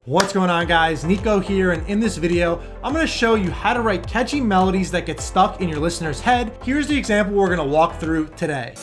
What's going on, guys? Niko here, and in this video, I'm going to show you how to write catchy melodies that get stuck in your listener's head. Here's the example we're going to walk through today.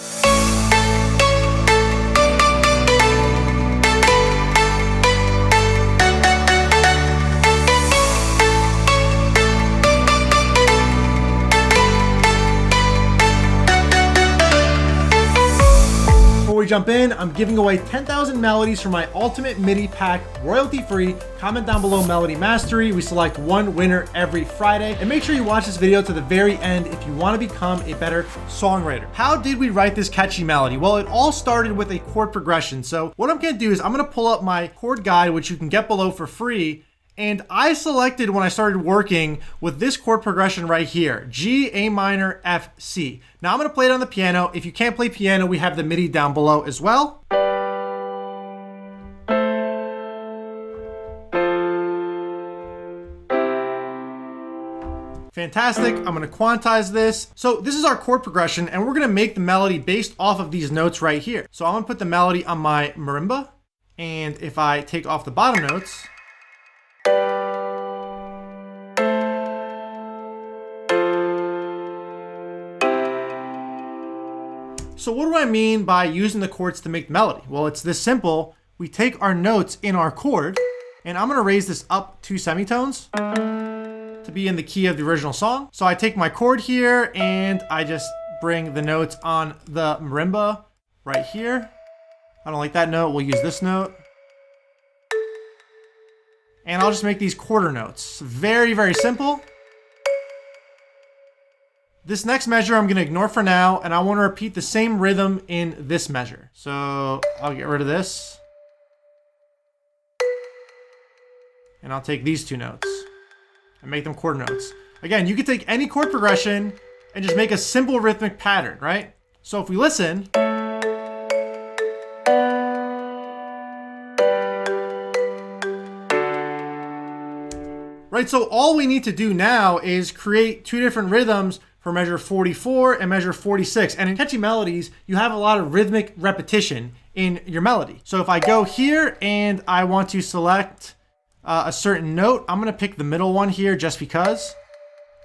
Before we jump in, I'm giving away 10,000 melodies for my ultimate MIDI pack, royalty-free. Comment down below melody mastery. We select one winner every Friday. And make sure you watch this video to the very end if you want to become a better songwriter. How did we write this catchy melody? Well, it all started with a chord progression. So what I'm going to do is I'm going to pull up my chord guide, which you can get below for free. And I selected when I started working with this chord progression right here, G, A minor, F, C. Now I'm going to play it on the piano. If you can't play piano, we have the MIDI down below as well. Fantastic. I'm going to quantize this. So this is our chord progression, and we're going to make the melody based off of these notes right here. So I'm going to put the melody on my marimba. And if I take off the bottom notes, so what do I mean by using the chords to make the melody? Well, it's this simple. We take our notes in our chord, and I'm going to raise this up 2 semitones to be in the key of the original song. So I take my chord here, and I just bring the notes on the marimba right here. I don't like that note. We'll use this note. And I'll just make these quarter notes. Very, very simple. This next measure I'm going to ignore for now, and I want to repeat the same rhythm in this measure. So I'll get rid of this. And I'll take these 2 notes and make them quarter notes. Again, you could take any chord progression and just make a simple rhythmic pattern, right? So if we listen, right, so all we need to do now is create 2 different rhythms for measure 44 and measure 46. And in catchy melodies, you have a lot of rhythmic repetition in your melody. So if I go here and I want to select a certain note, I'm going to pick the middle one here just because.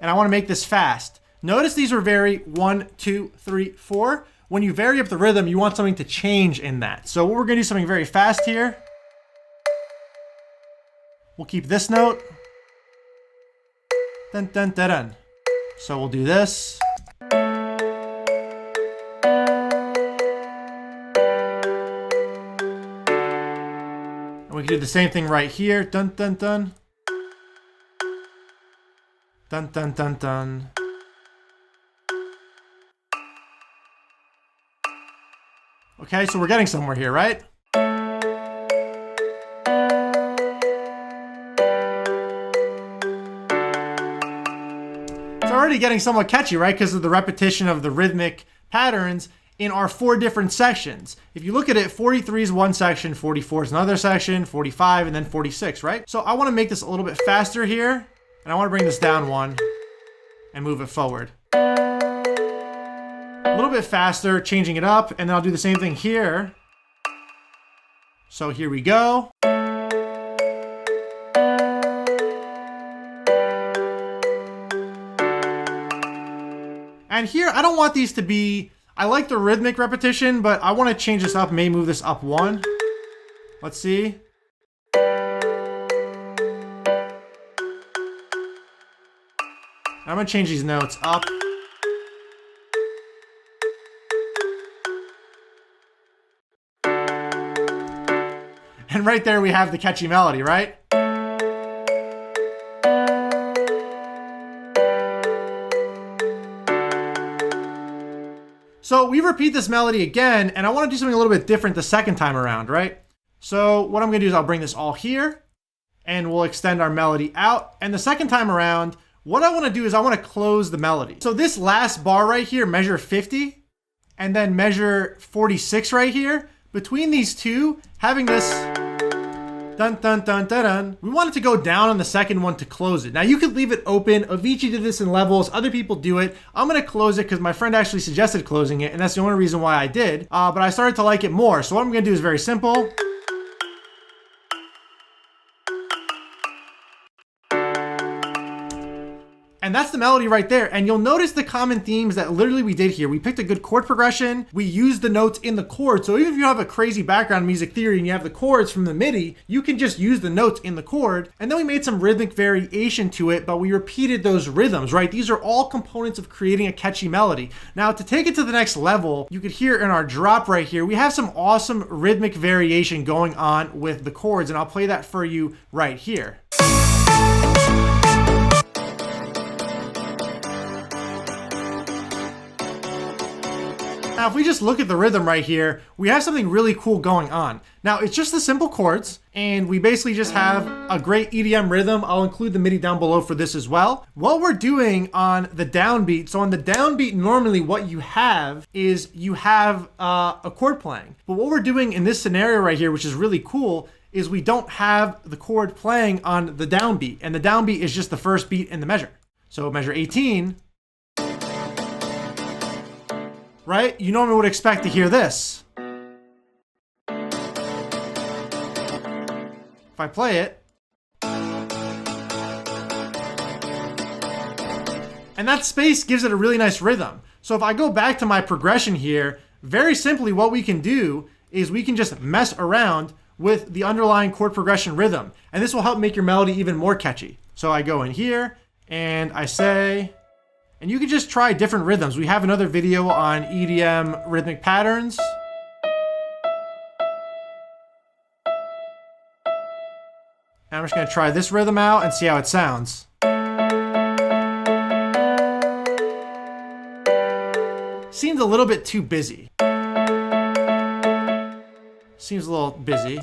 And I want to make this fast. Notice these are very 1, 2, 3, 4. When you vary up the rhythm, you want something to change in that. So we're going to do something very fast here. We'll keep this note. Dun, dun, dun, dun. So we'll do this. And we can do the same thing right here. Dun, dun, dun. Dun, dun, dun, dun. Okay, so we're getting somewhere here, right? Already getting somewhat catchy, right? Because of the repetition of the rhythmic patterns in our 4 different sections. If you look at it, 43 is one section, 44 is another section, 45, and then 46, right? So I want to make this a little bit faster here, and I want to bring this down 1 and move it forward. A little bit faster, changing it up, and then I'll do the same thing here. So here we go. And here, I don't want these to be, I like the rhythmic repetition, but I want to change this up, maybe move this up 1. Let's see. I'm going to change these notes up. And right there we have the catchy melody, right? So we repeat this melody again, and I want to do something a little bit different the second time around, right? So what I'm going to do is I'll bring this all here, and we'll extend our melody out. And the second time around, what I want to do is I want to close the melody. So this last bar right here, measure 50, and then measure 46 right here, between these 2, having this dun dun dun dun dun, we want it to go down on the second one to close it. Now you could leave it open. Avicii did this in levels. Other people do it. I'm going to close it because my friend actually suggested closing it, and that's the only reason why I did. But I started to like it more. So what I'm going to do is very simple. And that's the melody right there. And you'll notice the common themes that literally we did here. We picked a good chord progression. We used the notes in the chord. So even if you have a crazy background in music theory and you have the chords from the MIDI, you can just use the notes in the chord. And then we made some rhythmic variation to it, but we repeated those rhythms, right? These are all components of creating a catchy melody. Now, to take it to the next level, you could hear in our drop right here, we have some awesome rhythmic variation going on with the chords, and I'll play that for you right here. Now, if we just look at the rhythm right here, we have something really cool going on. Now, it's just the simple chords, and we basically just have a great EDM rhythm. I'll include the MIDI down below for this as well. What we're doing on the downbeat, so on the downbeat, normally what you have is you have a chord playing. But what we're doing in this scenario right here, which is really cool, is we don't have the chord playing on the downbeat, and the downbeat is just the first beat in the measure. So measure 18. Right? You normally would expect to hear this. If I play it, and that space gives it a really nice rhythm. So if I go back to my progression here, very simply what we can do is we can just mess around with the underlying chord progression rhythm. And this will help make your melody even more catchy. So I go in here and I say, and you can just try different rhythms. We have another video on EDM rhythmic patterns. And I'm just gonna try this rhythm out and see how it sounds. Seems a little bit too busy. Seems a little busy.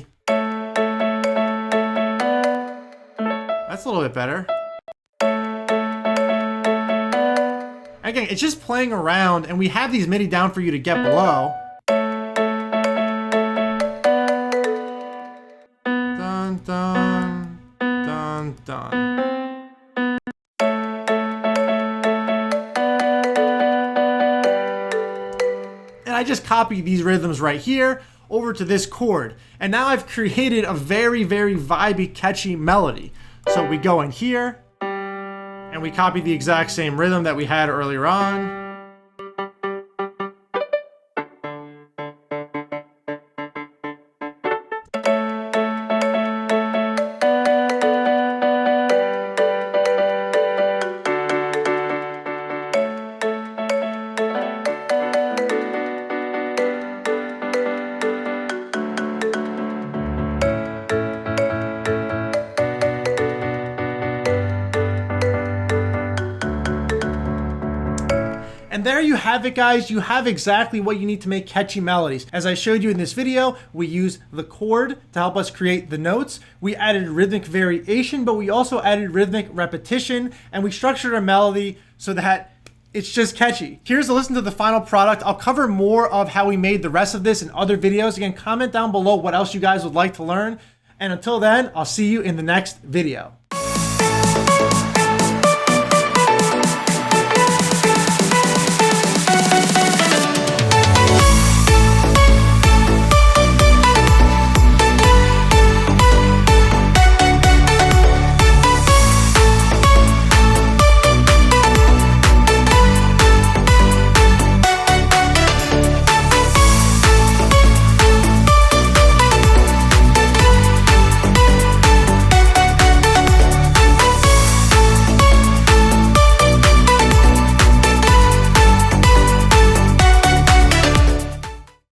That's a little bit better. Again, it's just playing around, and we have these MIDI down for you to get below. Dun, dun, dun, dun. And I just copy these rhythms right here over to this chord. And now I've created a very, very vibey, catchy melody. So we go in here, and we copy the exact same rhythm that we had earlier on. And there you have it, guys. You have exactly what you need to make catchy melodies. As I showed you in this video, we use the chord to help us create the notes. We added rhythmic variation, but we also added rhythmic repetition, and we structured our melody so that it's just catchy. Here's a listen to the final product. I'll cover more of how we made the rest of this in other videos. Again, comment down below what else you guys would like to learn. And until then, I'll see you in the next video.